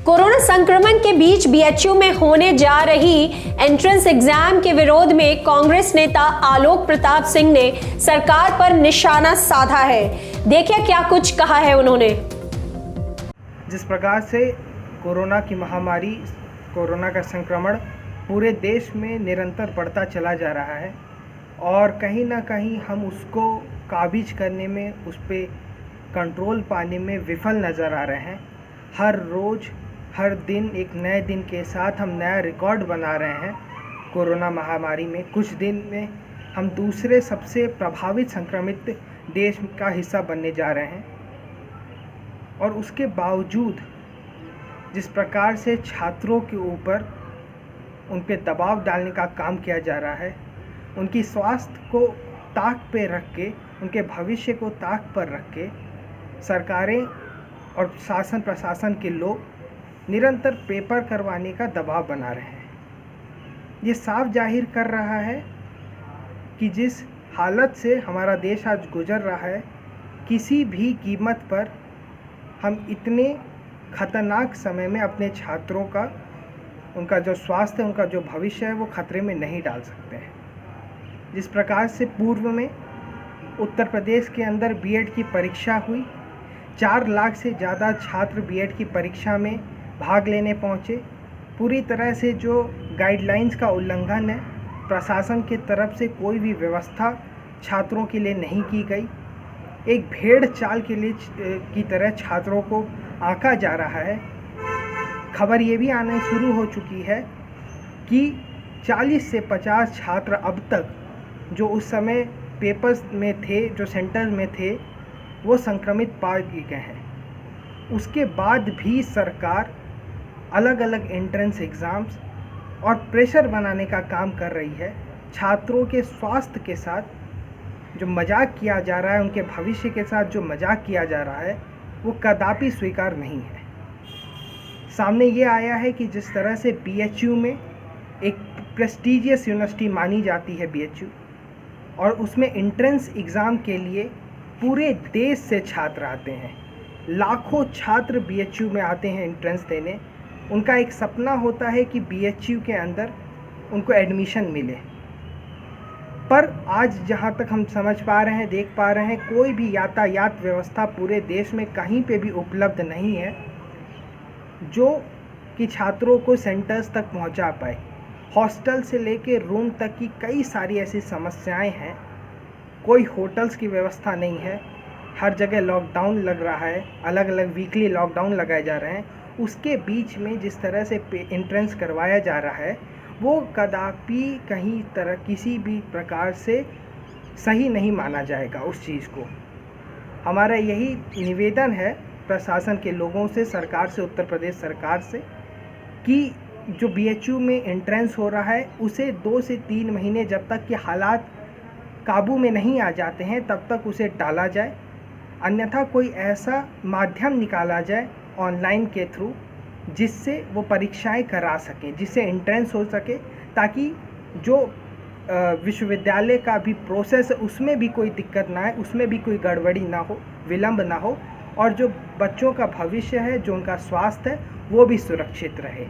Corona संक्रमण के बीच BHU में होने जा रही एंट्रेंस एग्जाम के विरोध में कांग्रेस नेता आलोक प्रताप सिंह ने सरकार पर निशाना साधा है। देखिए क्या कुछ कहा है उन्होंने। जिस प्रकार से कोरोना की महामारी, कोरोना का संक्रमण पूरे देश में निरंतर बढ़ता चला जा रहा है और कहीं ना कहीं हम उसको काबिज करने में, उस पर कंट्रोल पाने में विफल नज़र आ रहे हैं। हर रोज़ हर दिन एक नए दिन के साथ हम नया रिकॉर्ड बना रहे हैं। कोरोना महामारी में कुछ दिन में हम दूसरे सबसे प्रभावित संक्रमित देश का हिस्सा बनने जा रहे हैं और उसके बावजूद जिस प्रकार से छात्रों के ऊपर उन पे दबाव डालने का काम किया जा रहा है, उनकी स्वास्थ्य को ताक पे रख के, उनके भविष्य को ताक पर रख के सरकारें और शासन प्रशासन के लोग निरंतर पेपर करवाने का दबाव बना रहे हैं। ये साफ जाहिर कर रहा है कि जिस हालत से हमारा देश आज गुजर रहा है, किसी भी कीमत पर हम इतने खतरनाक समय में अपने छात्रों का, उनका जो स्वास्थ्य है, उनका जो भविष्य है, वो खतरे में नहीं डाल सकते हैं। जिस प्रकार से पूर्व में उत्तर प्रदेश के अंदर बीएड की परीक्षा हुई, 4 लाख से ज़्यादा छात्र बीएड की परीक्षा में भाग लेने पहुँचे। पूरी तरह से जो गाइडलाइंस का उल्लंघन है, प्रशासन की तरफ से कोई भी व्यवस्था छात्रों के लिए नहीं की गई। एक भेड़ चाल के लिए की तरह छात्रों को आंका जा रहा है। खबर ये भी आने शुरू हो चुकी है कि 40 से 50 छात्र अब तक जो उस समय पेपर्स में थे, जो सेंटर में थे, वो संक्रमित पाए गए हैं। उसके बाद भी सरकार अलग अलग एंट्रेंस एग्ज़ाम्स और प्रेशर बनाने का काम कर रही है। छात्रों के स्वास्थ्य के साथ जो मजाक किया जा रहा है, उनके भविष्य के साथ जो मजाक किया जा रहा है, वो कदापि स्वीकार नहीं है। सामने ये आया है कि जिस तरह से बीएचयू में एक प्रेस्टीजियस यूनिवर्सिटी मानी जाती है बीएचयू, और उसमें एंट्रेंस एग्ज़ाम के लिए पूरे देश से छात्र आते हैं। लाखों छात्र बीएचयू में आते हैं एंट्रेंस देने। उनका एक सपना होता है कि बीएचयू के अंदर उनको एडमिशन मिले, पर आज जहाँ तक हम समझ पा रहे हैं, देख पा रहे हैं, कोई भी यातायात व्यवस्था पूरे देश में कहीं पे भी उपलब्ध नहीं है जो कि छात्रों को सेंटर्स तक पहुँचा पाए। हॉस्टल से लेके रूम तक की कई सारी ऐसी समस्याएं हैं। कोई होटल्स की व्यवस्था नहीं है। हर जगह लॉकडाउन लग रहा है, अलग अलग वीकली लॉकडाउन लगाए जा रहे हैं। उसके बीच में जिस तरह से एंट्रेंस करवाया जा रहा है, वो कदापि कहीं तरह किसी भी प्रकार से सही नहीं माना जाएगा उस चीज़ को। हमारा यही निवेदन है प्रशासन के लोगों से, सरकार से, उत्तर प्रदेश सरकार से, कि जो बीएचयू में एंट्रेंस हो रहा है उसे 2 से 3 महीने, जब तक कि हालात काबू में नहीं आ जाते हैं, तब तक उसे टाला जाए। अन्यथा कोई ऐसा माध्यम निकाला जाए ऑनलाइन के थ्रू जिससे वो परीक्षाएं करा सकें, जिससे एंट्रेंस हो सके, ताकि जो विश्वविद्यालय का भी प्रोसेस है उसमें भी कोई दिक्कत ना आए, उसमें भी कोई गड़बड़ी ना हो, विलंब ना हो, और जो बच्चों का भविष्य है, जो उनका स्वास्थ्य है, वो भी सुरक्षित रहे।